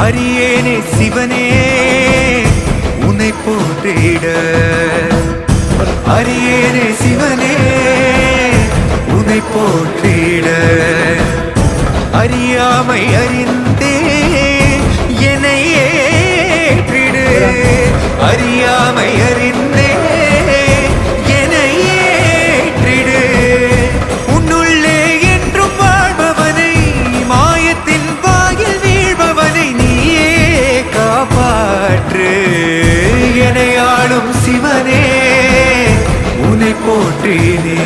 அரியேனே சிவனே உன்னை போற்றிட, அரியேனே சிவனே உன்னை போற்றிட, அறியாமை அறிந்தே என்னை ஏற்றிடு, அறியாமை அறிந்தே என்னை ஏற்றிடு. உன்னுள்ளே என்றும் வாழ்பவனை, மாயத்தின் வாயில் வீழ்பவனை நீயே காப்பாற்று. என்னை ஆளும் சிவனே உன்னை போற்றினே.